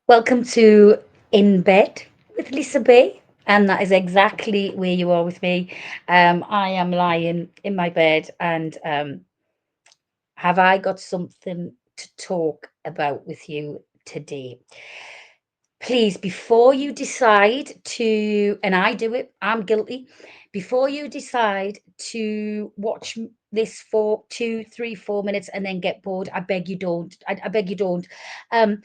Welcome to In Bed with Lisa B. And that is exactly where you are with me. I am lying in my bed and have I got something to talk about with you today? Please, before you decide to, and I do it, I'm guilty, before you decide to watch this for 2, 3, 4 minutes and then get bored, I beg you don't. I beg you don't. Um,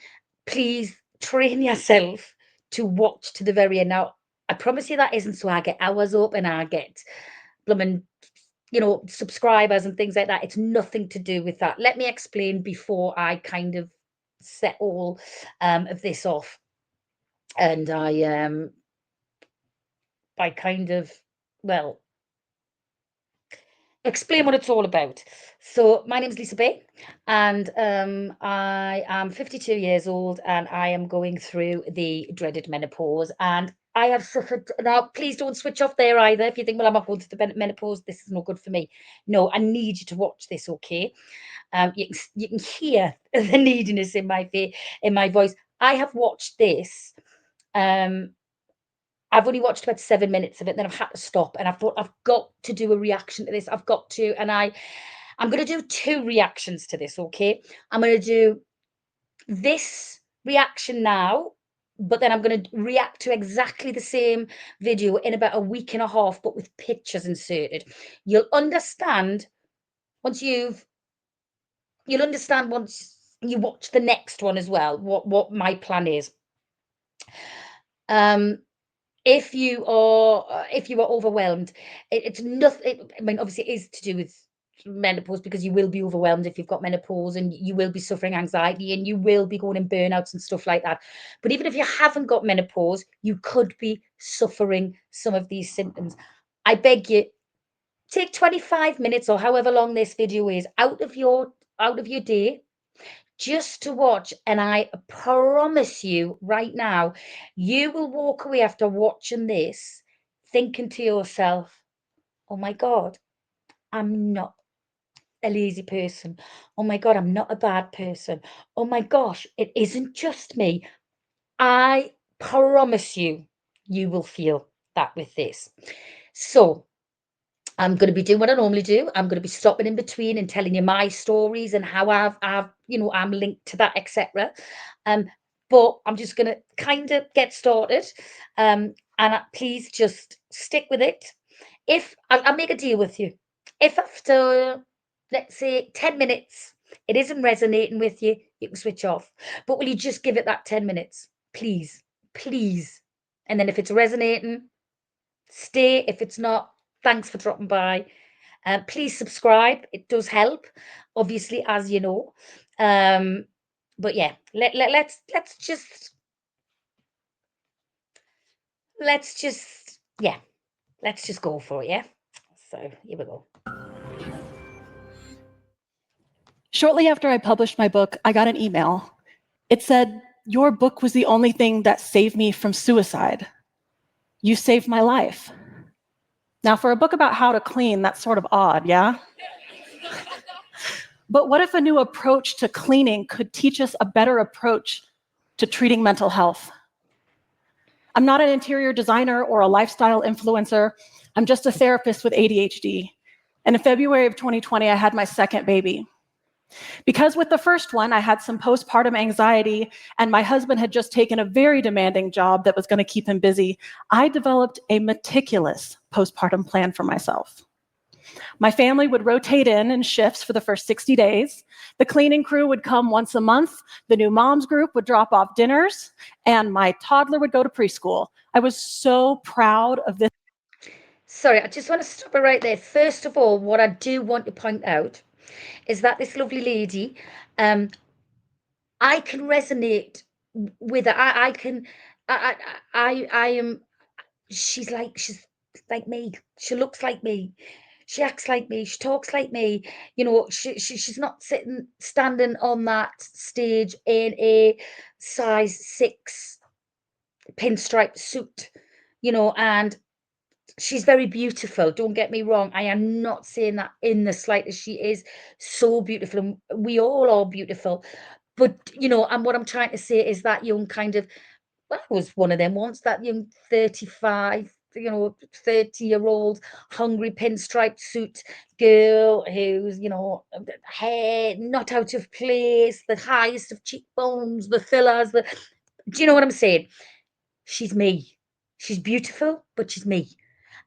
Please train yourself to watch to the very end. Now, I promise you that isn't so I get hours up and I get blooming, subscribers and things like that. It's nothing to do with that. Let me explain before I kind of set all of this off and I kind of, well, explain what it's all about. So my name is Lisa Bay, and I am 52 years old, and I am going through the dreaded menopause. And I have suffered. Now, please don't switch off there either. If you think, well, I'm not going through the menopause, this is not good for me. No, I need you to watch this, okay? You can hear the neediness in my voice. I have watched this. Um, I've only watched about 7 minutes of it, then I've had to stop, and I thought, "I've got to do a reaction to this, I've got to," and I'm gonna do 2 reactions to this, okay? I'm gonna do this reaction now, but then I'm gonna react to exactly the same video in about a week and a half, but with pictures inserted. You'll understand once you'll understand once you watch the next one as well, what my plan is. Um if you are overwhelmed, it's nothing. I mean, obviously it is to do with menopause because you will be overwhelmed if you've got menopause and you will be suffering anxiety and you will be going in burnouts and stuff like that. But even if you haven't got menopause, you could be suffering some of these symptoms. I beg you, take 25 minutes or however long this video is out of your day just to watch, and I promise you right now, you will walk away after watching this thinking to yourself, "Oh my God, I'm not a lazy person. Oh my God, I'm not a bad person. Oh my gosh, it isn't just me." I promise you, you will feel that with this. So I'm going to be doing what I normally do. I'm going to be stopping in between and telling you my stories and how I'm linked to that, etc. Um, but I'm just going to kind of get started. Please just stick with it. If I'll make a deal with you, if after let's say 10 minutes it isn't resonating with you, you can switch off. But will you just give it that 10 minutes, please, please? And then if it's resonating, stay. If it's not, thanks for dropping by. Please subscribe. It does help, obviously, as you know. Um, but yeah, let's just yeah, let's just go for it. Yeah. So here we go. Shortly after I published my book, I got an email. It said, "Your book was the only thing that saved me from suicide. You saved my life." Now, for a book about how to clean, that's sort of odd, yeah? But what if a new approach to cleaning could teach us a better approach to treating mental health? I'm not an interior designer or a lifestyle influencer. I'm just a therapist with ADHD. And in February of 2020, I had my second baby. Because with the first one, I had some postpartum anxiety, and my husband had just taken a very demanding job that was going to keep him busy, I developed a meticulous postpartum plan for myself. My family would rotate in shifts for the first 60 days. The cleaning crew would come once a month. The new moms group would drop off dinners, and my toddler would go to preschool. I was so proud of this. Sorry, I just want to stop it right there. First of all, what I do want to point out is that this lovely lady, um, I can resonate with her. I can, I am. She's like me. She looks like me. She acts like me. She talks like me. She's not standing on that stage in a size 6 pinstripe suit. And she's very beautiful. Don't get me wrong. I am not saying that in the slightest. She is so beautiful, and we all are beautiful. but, and what I'm trying to say is that young kind of, well, I was one of them once, that young 35, 30-year-old hungry pinstripe suit girl who's, hair not out of place, the highest of cheekbones, the fillers, do you know what I'm saying? She's me. She's beautiful, but she's me.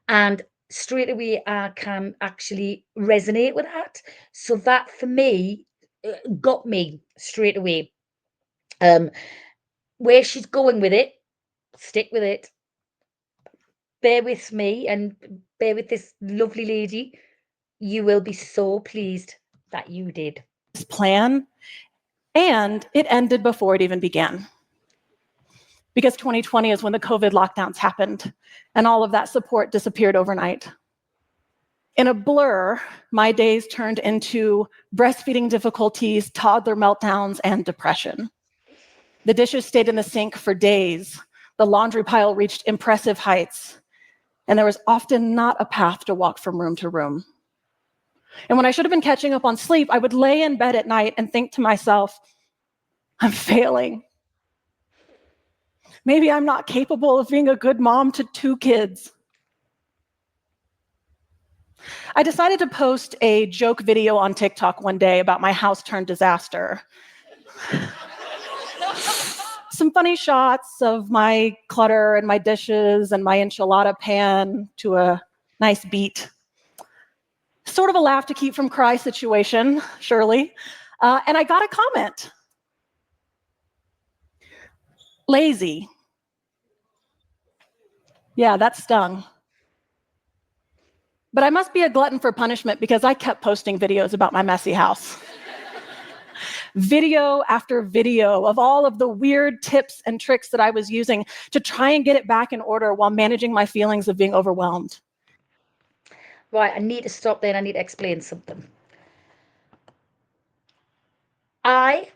And straight away, I can actually resonate with that. So that for me got me straight away. Um, where she's going with it, stick with it. Bear with me and bear with this lovely lady. You will be so pleased that you did. This plan, and it ended before it even began. Because 2020 is when the COVID lockdowns happened, and all of that support disappeared overnight. In a blur, my days turned into breastfeeding difficulties, toddler meltdowns, and depression. The dishes stayed in the sink for days. The laundry pile reached impressive heights, and there was often not a path to walk from room to room. And when I should have been catching up on sleep, I would lay in bed at night and think to myself, I'm failing. Maybe I'm not capable of being a good mom to 2 kids. I decided to post a joke video on TikTok one day about my house turned disaster. Some funny shots of my clutter and my dishes and my enchilada pan to a nice beat. Sort of a laugh to keep from cry situation, surely. And I got a comment. Lazy. Yeah, that stung. But I must be a glutton for punishment because I kept posting videos about my messy house. Video after video of all of the weird tips and tricks that I was using to try and get it back in order while managing my feelings of being overwhelmed. Right, I need to stop there and I need to explain something. I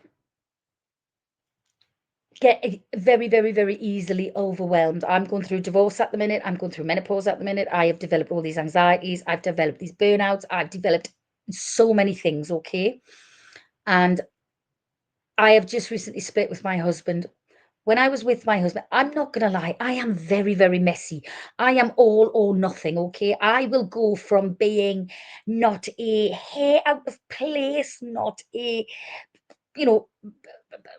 get very, very, very easily overwhelmed. I'm going through divorce at the minute. I'm going through menopause at the minute. I have developed all these anxieties. I've developed these burnouts. I've developed so many things, okay? And I have just recently split with my husband. When I was with my husband, I'm not going to lie, I am very, very messy. I am all or nothing, okay? I will go from being not a hair out of place, not a, you know,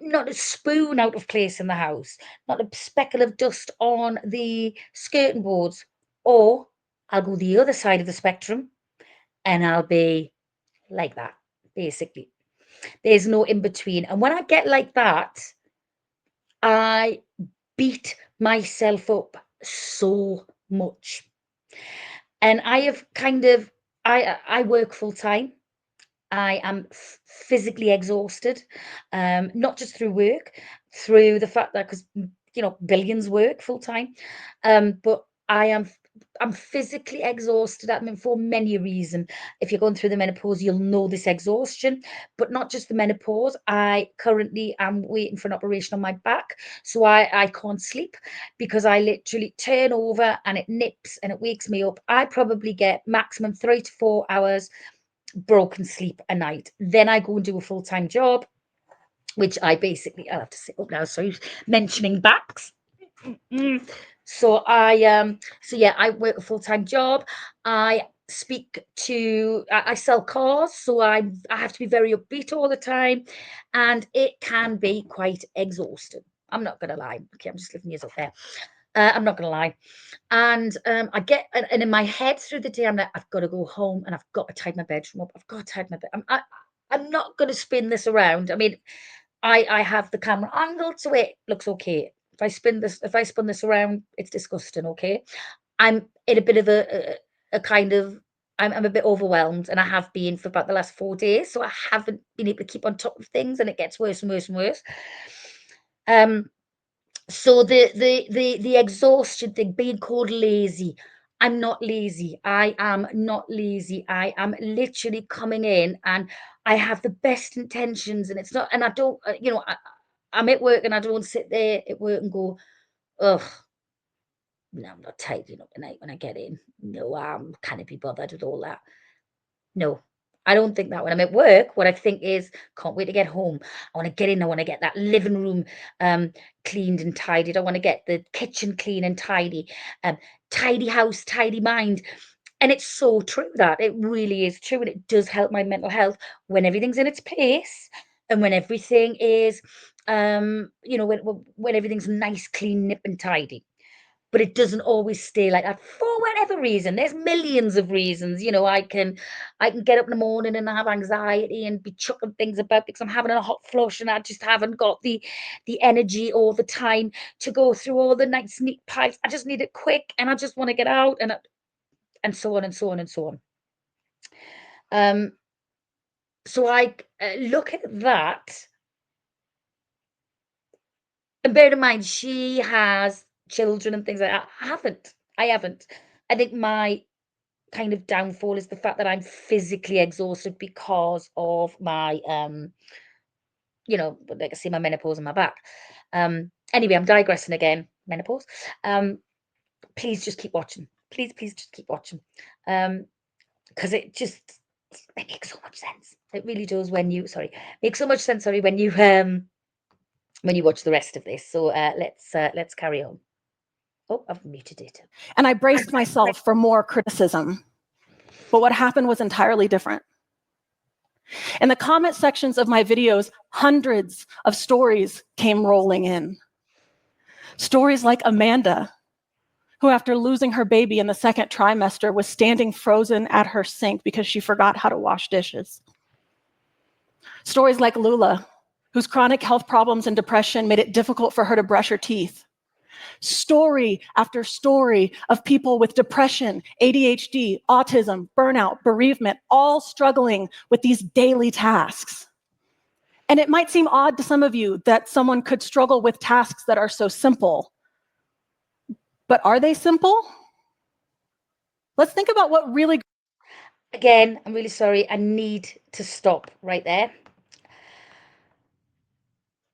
not a spoon out of place in the house, not a speckle of dust on the skirting boards. Or I'll go the other side of the spectrum and I'll be like that, basically. There's no in between. And when I get like that, I beat myself up so much. And I have kind of, I work full time. I am physically exhausted, not just through work, through the fact that because billions work full time, but I'm physically exhausted. I mean, for many a reason. If you're going through the menopause, you'll know this exhaustion, but not just the menopause. I currently am waiting for an operation on my back, so I can't sleep because I literally turn over and it nips and it wakes me up. I probably get maximum 3 to 4 hours broken sleep a night. Then I go and do a full-time job, which I'll have to sit up now. So mentioning backs. So yeah, I work a full-time job. I sell cars, so I have to be very upbeat all the time, and it can be quite exhausting. I'm not gonna lie. Okay, I'm just lifting you up there. I'm not gonna lie. And in my head through the day, I'm like, I've got to go home and I've got to tidy my bedroom up. I've got to tidy my bed. I'm not going to spin this around. I mean, I have the camera angled so it looks okay. If I spun this around, it's disgusting. Okay, I'm in a bit of a kind of. I'm a bit overwhelmed, and I have been for about the last 4 days. So I haven't been able to keep on top of things, and it gets worse and worse and worse. So the exhaustion thing, being called lazy. I'm not lazy. I am not lazy. I am literally coming in and I have the best intentions, and it's not, and I don't, I'm at work and I don't sit there at work and go, ugh, no, I'm not tidying up tonight when I get in. No, can't be bothered with all that. No, I don't think that when I'm at work. What I think is, can't wait to get home. I want to get in. I want to get that living room cleaned and tidied. I want to get the kitchen clean and tidy. Tidy house, tidy mind. And it's so true that it really is true. And it does help my mental health when everything's in its place and when everything is, when everything's nice, clean, nip and tidy. But it doesn't always stay like that for whatever reason. There's millions of reasons. I can get up in the morning and have anxiety and be chucking things about because I'm having a hot flush and I just haven't got the energy or the time to go through all the nice neat piles. I just need it quick and I just want to get out and so on and so on and so on. Um, so I look at that, and bear in mind she has children and things like that. I haven't. I think my kind of downfall is the fact that I'm physically exhausted because of my like I say, my menopause and my back. Anyway, I'm digressing again. Menopause. Please just keep watching. Please just keep watching. Because it makes so much sense. It really does makes so much sense, sorry, when you watch the rest of this. So let's carry on. Oh, I've muted it. And I braced myself for more criticism. But what happened was entirely different. In the comment sections of my videos, hundreds of stories came rolling in. Stories like Amanda, who after losing her baby in the second trimester was standing frozen at her sink because she forgot how to wash dishes. Stories like Lula, whose chronic health problems and depression made it difficult for her to brush her teeth. Story after story of people with depression, ADHD, autism, burnout, bereavement, all struggling with these daily tasks. And it might seem odd to some of you that someone could struggle with tasks that are so simple. But are they simple? Let's think about what really... Again, I'm really sorry. I need to stop right there.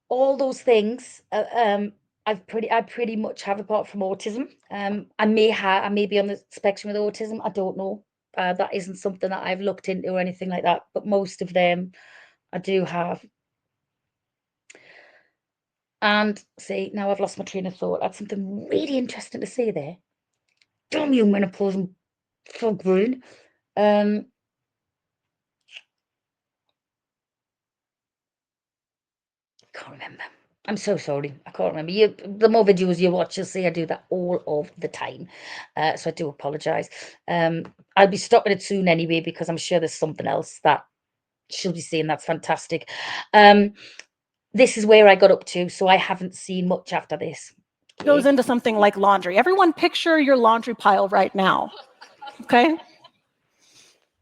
All those things, I pretty much have, apart from autism. I may be on the spectrum with autism. I don't know. That isn't something that I've looked into or anything like that. But most of them, I do have. And see, now I've lost my train of thought. I had something really interesting to say there. Damn you, menopause and fog brain. Can't remember. I'm so sorry. I can't remember. The more videos you watch, you'll see I do that all of the time. So I do apologise. I'll be stopping it soon anyway because I'm sure there's something else that she'll be seeing that's fantastic. This is where I got up to, so I haven't seen much after this. goes into something like laundry. Everyone picture your laundry pile right now, okay?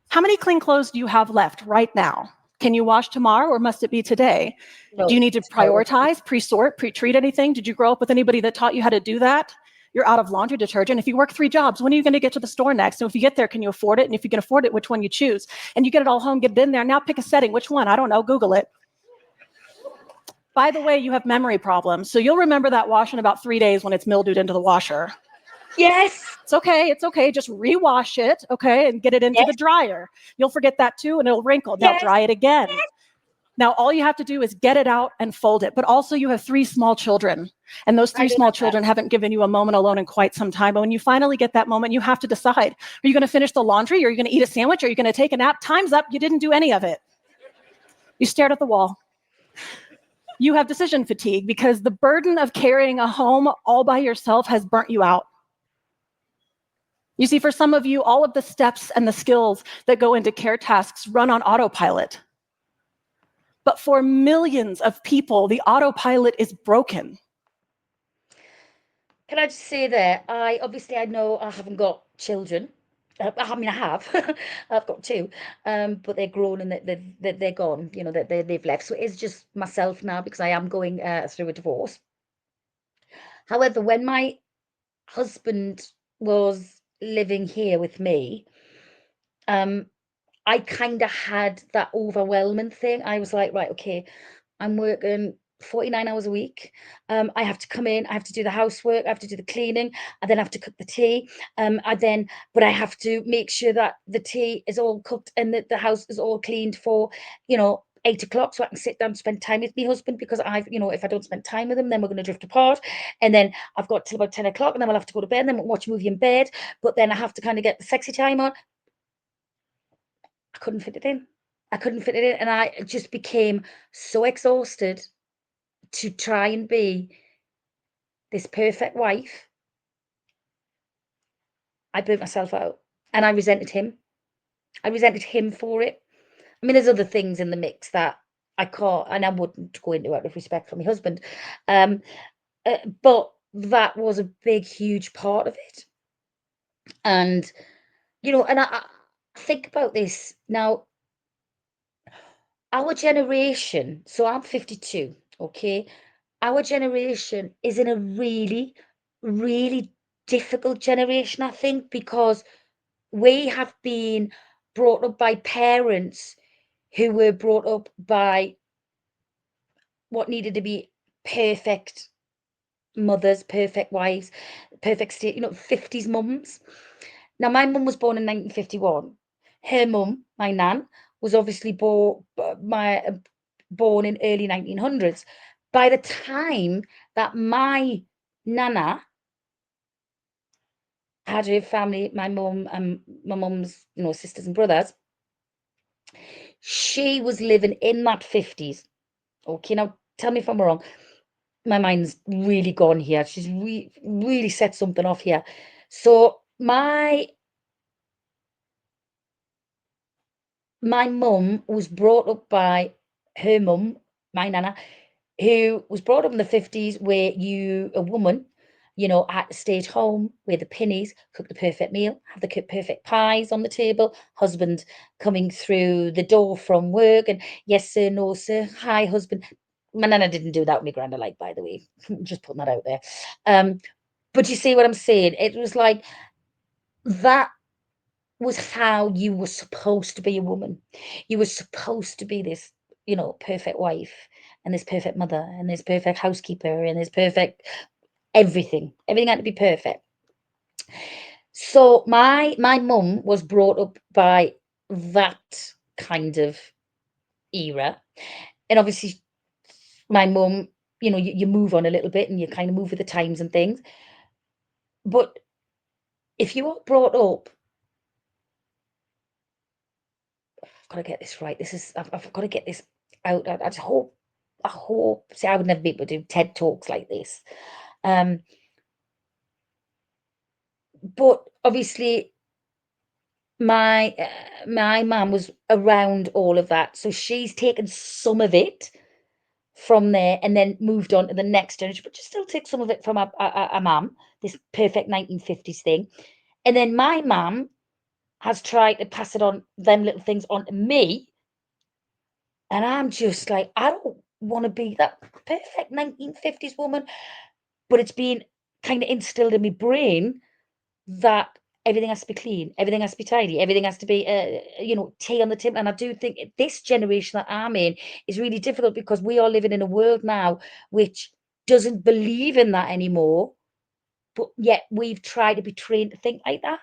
How many clean clothes do you have left right now? Can you wash tomorrow or must it be today? No, Do you need to prioritize, pre-sort, pre-treat anything? Did you grow up with anybody that taught you how to do that? You're out of laundry detergent. If you work 3 jobs, when are you going to get to the store next? So if you get there, can you afford it? And if you can afford it, which one you choose? And you get it all home, get it in there. Now pick a setting. Which one? I don't know. Google it. By the way, you have memory problems. So you'll remember that wash in about 3 days when it's mildewed into the washer. Yes. It's okay. Just rewash it, okay, and get it into the dryer. You'll forget that too, and it'll wrinkle. Now dry it again. Now all you have to do is get it out and fold it. But also you have 3 small children, and those 3 small children haven't given you a moment alone in quite some time. But when you finally get that moment, you have to decide, are you going to finish the laundry? Or are you going to eat a sandwich? Or are you going to take a nap? Time's up. You didn't do any of it. You stared at the wall. You have decision fatigue because the burden of carrying a home all by yourself has burnt you out. You see, for some of you, all of the steps and the skills that go into care tasks run on autopilot. But for millions of people, the autopilot is broken. Can I just say there, I know I haven't got children. I mean, I have. I've got 2, but they're grown and they're gone. They've left. So it's just myself now because I am going through a divorce. However, when my husband was living here with me, I kind of had that overwhelming thing. I was like, right, okay, I'm working 49 hours a week. I have to come in, I have to do the housework, I have to do the cleaning, I then have to cook the tea. But I have to make sure that the tea is all cooked and that the house is all cleaned for, 8 o'clock, so I can sit down and spend time with my husband, because if I don't spend time with him, then we're going to drift apart. And then I've got till about 10 o'clock, and then we'll have to go to bed, and then we'll watch a movie in bed. But then I have to kind of get the sexy time on. I couldn't fit it in. I couldn't fit it in. And I just became so exhausted to try and be this perfect wife. I burnt myself out, and I resented him. I resented him for it. I mean, there's other things in the mix that I can't, and I wouldn't go into out of respect for my husband. Um, but that was a big, huge part of it. And, and I think about this now, our generation, so I'm 52, okay? Our generation is in a really, really difficult generation, I think, because we have been brought up by parents who were brought up by what needed to be perfect mothers, perfect wives, perfect state, 50s mums. Now, my mum was born in 1951. Her mum, my nan, was obviously born in early 1900s. By the time that my nana had her family, my mum and my mum's, sisters and brothers, she was living in that 50s. Okay, now tell me if I'm wrong. My mind's really gone here. She's really set something off here. So my mum was brought up by her mum, my nana, who was brought up in the 50s, where a woman, had to stay at home, wear the pennies, cook the perfect meal, have the perfect pies on the table, husband coming through the door from work, and yes sir, no sir, hi husband. My nana didn't do that with my granda, like, by the way, just putting that out there. But you see what I'm saying? It was like that was how you were supposed to be a woman. You were supposed to be this, perfect wife, and this perfect mother, and this perfect housekeeper, and this perfect everything. Everything had to be perfect. So my mum was brought up by that kind of era. And obviously my mum, you move on a little bit and you kind of move with the times and things. But if you are brought up, I've got to get this right. I've got to get this out. I just hope. See, I would never be able to do TED Talks like this. But obviously, my mum was around all of that, so she's taken some of it from there and then moved on to the next generation, but just still take some of it from a mum, this perfect 1950s thing. And then my mum has tried to pass it on, them little things on to me. And I'm just like, I don't want to be that perfect 1950s woman, but it's been kind of instilled in my brain that everything has to be clean, everything has to be tidy, everything has to be, tea on the table. And I do think this generation that I'm in is really difficult, because we are living in a world now which doesn't believe in that anymore, but yet we've tried to be trained to think like that.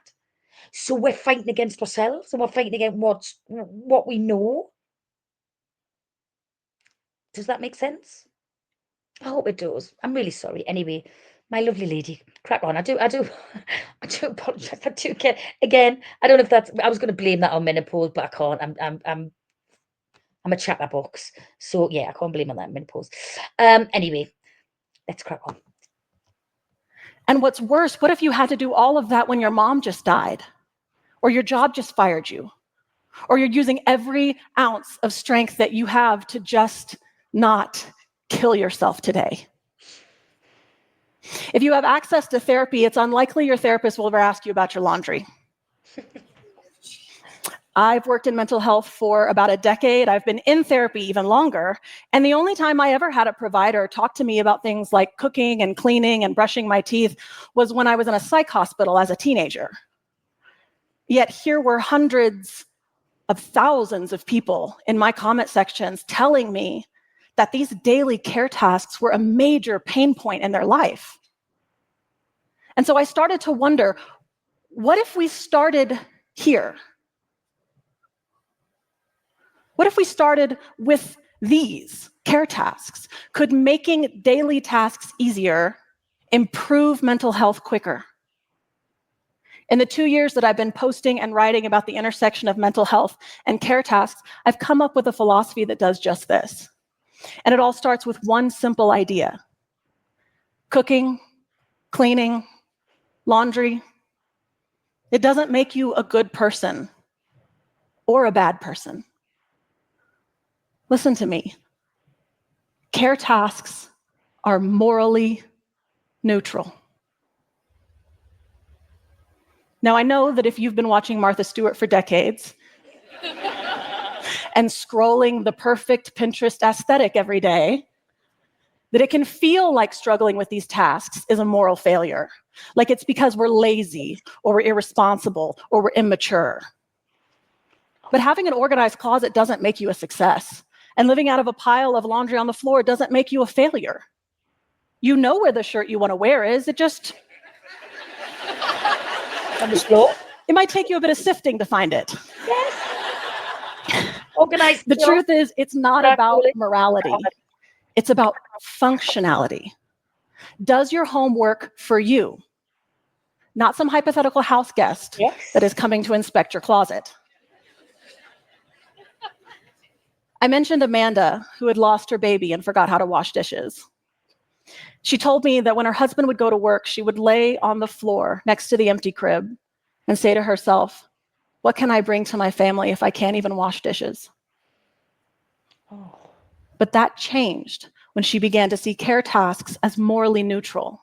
So we're fighting against ourselves, and we're fighting against what we know. Does that make sense? I hope it does. I'm really sorry. Anyway, my lovely lady, crack on. I do, I do apologize. I do get, again, I don't know if I was going to blame that on menopause, but I can't. I'm a chatterbox. So yeah, I can't blame on that menopause. Anyway, let's crack on. And what's worse, what if you had to do all of that when your mom just died, or your job just fired you, or you're using every ounce of strength that you have to just not kill yourself today? If you have access to therapy, it's unlikely your therapist will ever ask you about your laundry. I've worked in mental health for about a decade. I've been in therapy even longer. And the only time I ever had a provider talk to me about things like cooking and cleaning and brushing my teeth was when I was in a psych hospital as a teenager. Yet here were hundreds of thousands of people in my comment sections telling me that these daily care tasks were a major pain point in their life. And so I started to wonder, what if we started here? What if we started with these care tasks? Could making daily tasks easier improve mental health quicker? In the 2 years that I've been posting and writing about the intersection of mental health and care tasks, I've come up with a philosophy that does just this. And it all starts with one simple idea. Cooking, cleaning, laundry. It doesn't make you a good person or a bad person. Listen to me. Care tasks are morally neutral. Now, I know that if you've been watching Martha Stewart for decades and scrolling the perfect Pinterest aesthetic every day, that it can feel like struggling with these tasks is a moral failure. Like it's because we're lazy, or we're irresponsible, or we're immature. But having an organized closet doesn't make you a success. And living out of a pile of laundry on the floor doesn't make you a failure. You know where the shirt you want to wear is, it just... On the floor. It might take you a bit of sifting to find it. Yes. Organized. The truth is, it's not about morality. It's about functionality. Does your home work for you? Not some hypothetical house guest that is coming to inspect your closet. I mentioned Amanda, who had lost her baby and forgot how to wash dishes. She told me that when her husband would go to work, she would lay on the floor next to the empty crib and say to herself, what can I bring to my family if I can't even wash dishes? Oh. But that changed when she began to see care tasks as morally neutral.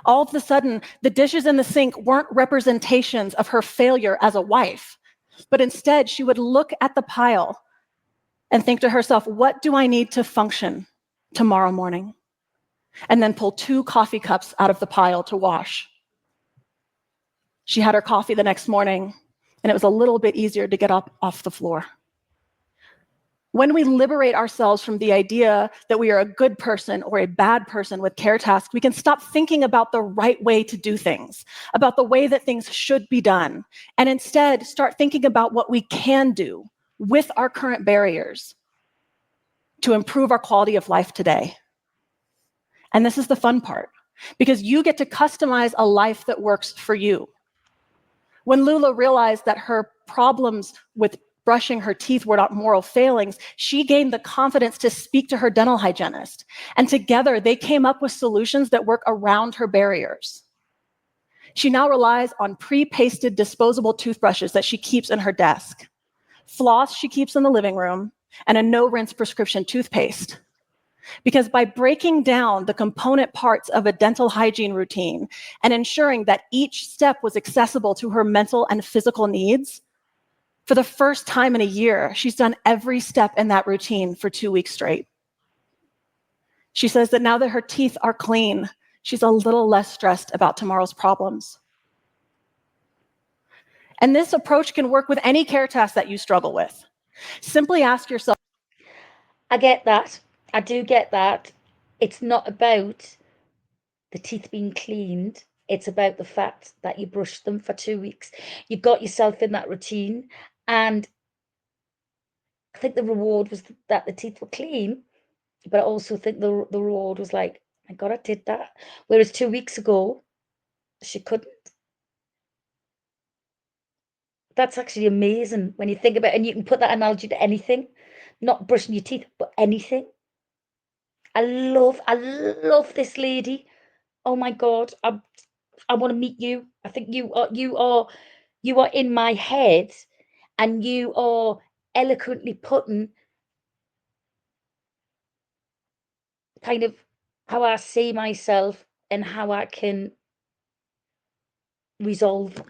All of a sudden, the dishes in the sink weren't representations of her failure as a wife, but instead she would look at the pile and think to herself, what do I need to function tomorrow morning? And then pull 2 coffee cups out of the pile to wash. She had her coffee the next morning, and it was a little bit easier to get up off the floor. When we liberate ourselves from the idea that we are a good person or a bad person with care tasks, we can stop thinking about the right way to do things, about the way that things should be done, and instead start thinking about what we can do with our current barriers to improve our quality of life today. And this is the fun part, because you get to customize a life that works for you. When Lula realized that her problems with brushing her teeth were not moral failings, she gained the confidence to speak to her dental hygienist. And together, they came up with solutions that work around her barriers. She now relies on pre-pasted disposable toothbrushes that she keeps in her desk, floss she keeps in the living room, and a no-rinse prescription toothpaste. Because by breaking down the component parts of a dental hygiene routine and ensuring that each step was accessible to her mental and physical needs, for the first time in a year, she's done every step in that routine for 2 weeks straight. She says that now that her teeth are clean, she's a little less stressed about tomorrow's problems. And this approach can work with any care task that you struggle with. Simply ask yourself, I get that. I do get that. It's not about the teeth being cleaned. It's about the fact that you brushed them for 2 weeks. You got yourself in that routine. And I think the reward was that the teeth were clean. But I also think the reward was like, my God, I did that. Whereas 2 weeks ago, she couldn't. That's actually amazing when you think about it. And you can put that analogy to anything. Not brushing your teeth, but anything. I love this lady. Oh my God, I want to meet you. I think you are in my head, and you are eloquently putting kind of how I see myself and how I can resolve.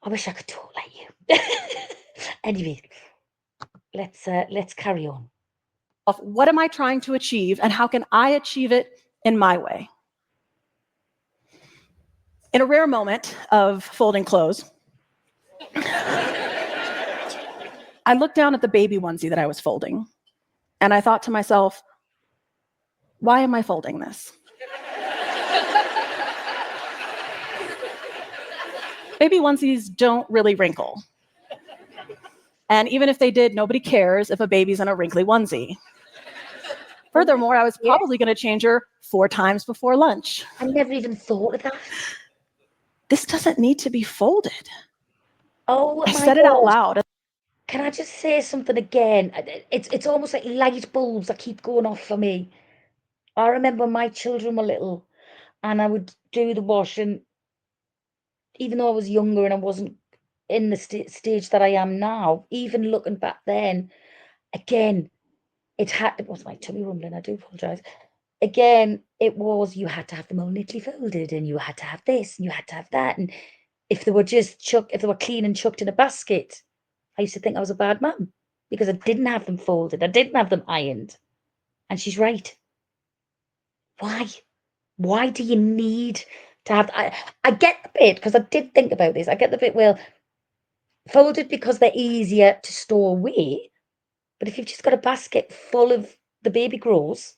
I wish I could talk like you. Anyway, let's carry on. What am I trying to achieve, and how can I achieve it in my way? In a rare moment of folding clothes, I looked down at the baby onesie that I was folding, And I thought to myself, why am I folding this? Baby onesies don't really wrinkle. And even if they did, nobody cares if a baby's in a wrinkly onesie. Furthermore, I was probably going to change her 4 times before lunch. I never even thought of that. This doesn't need to be folded. Oh I my said it out God. loud. Can I just say something again? It's almost like light bulbs that keep going off for me. I remember my children were little and I would do the washing, even though I was younger and I wasn't in the stage that I am now, even looking back then, again, it was my tummy rumbling, I do apologise. Again, it was, you had to have them all neatly folded and you had to have this and you had to have that. And if they were if they were clean and chucked in a basket, I used to think I was a bad mum because I didn't have them folded. I didn't have them ironed. And she's right. Why? Why do you need to have? I get the bit because I did think about this. I get the bit, well, folded because they're easier to store away. But if you've just got a basket full of the baby grows,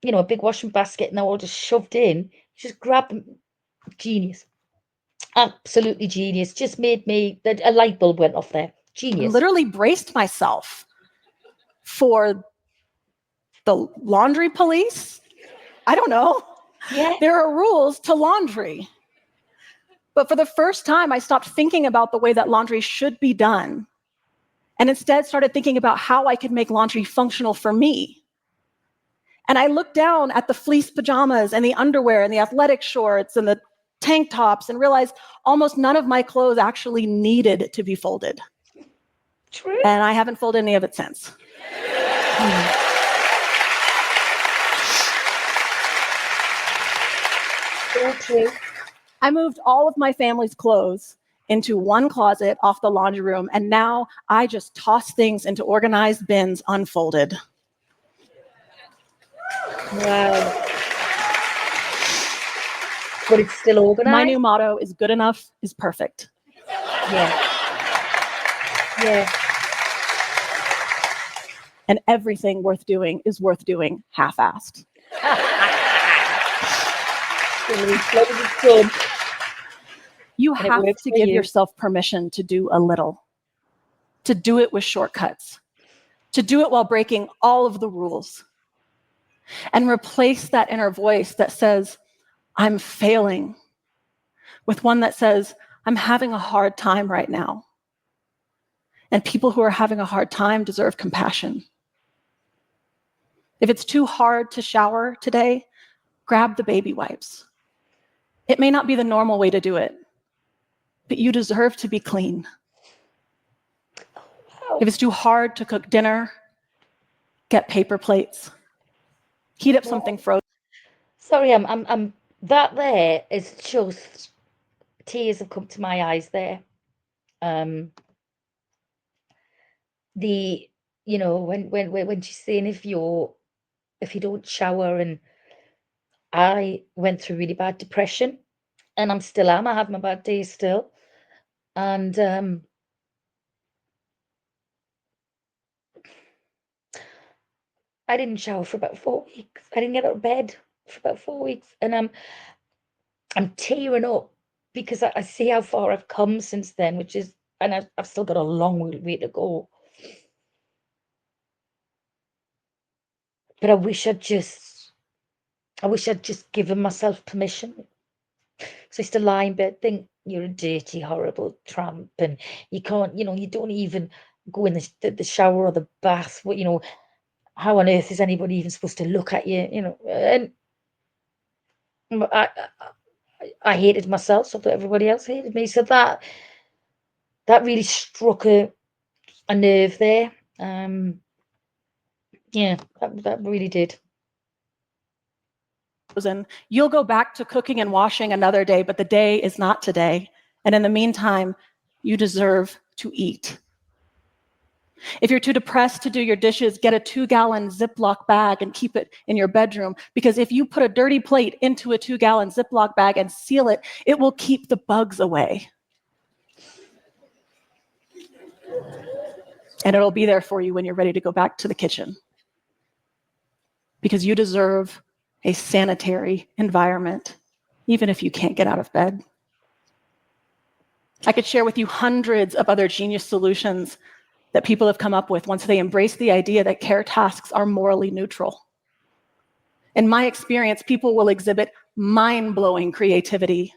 you know, a big washing basket and they're all just shoved in, you just grab them. Genius. Absolutely genius. Just made me, a light bulb went off there. Genius. Literally braced myself for the laundry police. I don't know. Yeah. There are rules to laundry. But for the first time, I stopped thinking about the way that laundry should be done and instead started thinking about how I could make laundry functional for me. And I looked down at the fleece pajamas and the underwear and the athletic shorts and the tank tops and realized almost none of my clothes actually needed to be folded. True. And I haven't folded any of it since. So true. I moved all of my family's clothes into one closet off the laundry room, and now I just toss things into organized bins unfolded. Wow. But it's still organized? My new motto is good enough is perfect. Yeah. Yeah. And everything worth doing is worth doing half-assed. You have to give yourself permission to do a little, to do it with shortcuts, to do it while breaking all of the rules, and replace that inner voice that says, I'm failing, with one that says, I'm having a hard time right now. And people who are having a hard time deserve compassion. If it's too hard to shower today, grab the baby wipes. It may not be the normal way to do it, but you deserve to be clean. If it's too hard to cook dinner, get paper plates. Heat up something frozen. Sorry, I'm that there is just tears have come to my eyes there. You know, when she's saying if you don't shower, and I went through really bad depression and I have my bad days still. And I didn't shower for about 4 weeks. I didn't get out of bed for about 4 weeks. And I'm tearing up because I see how far I've come since then, which is, and I've still got a long way to go. But I wish I'd just given myself permission. So I used to lie in bed, think you're a dirty, horrible tramp, and you can't, you know, you don't even go in the shower or the bath. You know, how on earth is anybody even supposed to look at you? You know, and I hated myself, so that everybody else hated me. So that really struck a nerve there. Yeah, that really did. You'll go back to cooking and washing another day, but the day is not today. And in the meantime, you deserve to eat. If you're too depressed to do your dishes, get a 2-gallon Ziploc bag and keep it in your bedroom. Because if you put a dirty plate into a 2-gallon Ziploc bag and seal it, it will keep the bugs away. And it'll be there for you when you're ready to go back to the kitchen. because you deserve a sanitary environment, even if you can't get out of bed. I could share with you hundreds of other genius solutions that people have come up with once they embrace the idea that care tasks are morally neutral. In my experience, people will exhibit mind-blowing creativity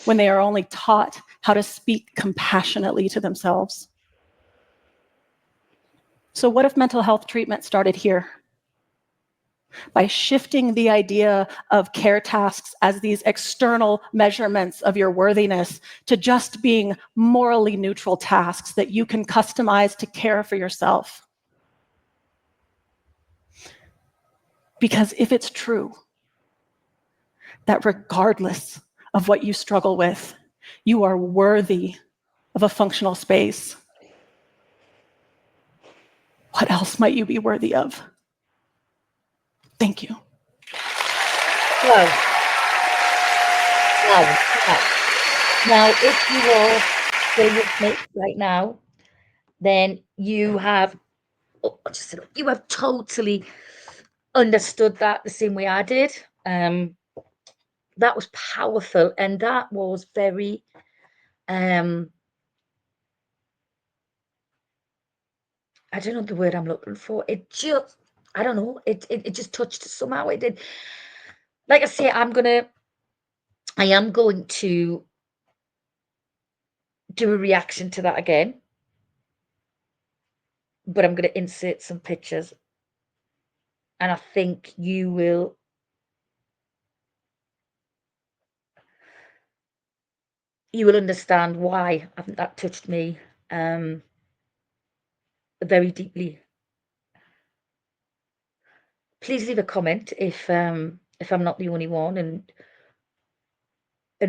when they are only taught how to speak compassionately to themselves. So what if mental health treatment started here? By shifting the idea of care tasks as these external measurements of your worthiness to just being morally neutral tasks that you can customize to care for yourself. Because if it's true that regardless of what you struggle with, you are worthy of a functional space, what else might you be worthy of? Thank you. Wow. Wow. Wow. Now, if you are still with me right now, then you have you have totally understood that the same way I did. That was powerful, and that was very I don't know the word I'm looking for. It just, I don't know. It just touched somehow. It did. Like I say, I am going to do a reaction to that again, but I'm going to insert some pictures, and I think you will understand why I think that touched me very deeply. Please leave a comment if I'm not the only one, and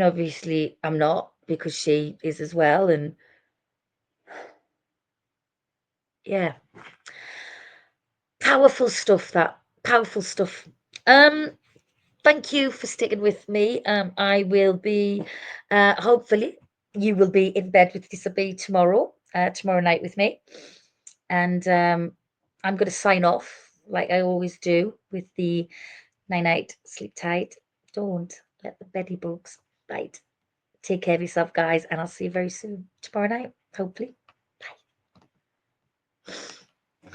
obviously I'm not, because she is as well, and yeah, powerful stuff. That powerful stuff. Thank you for sticking with me. I will be, hopefully, you will be in bed with Disabee tomorrow, tomorrow night with me, and I'm going to sign off like I always do with the night night, sleep tight. Don't let the beddy bugs bite. Take care of yourself, guys, and I'll see you very soon tomorrow night, hopefully.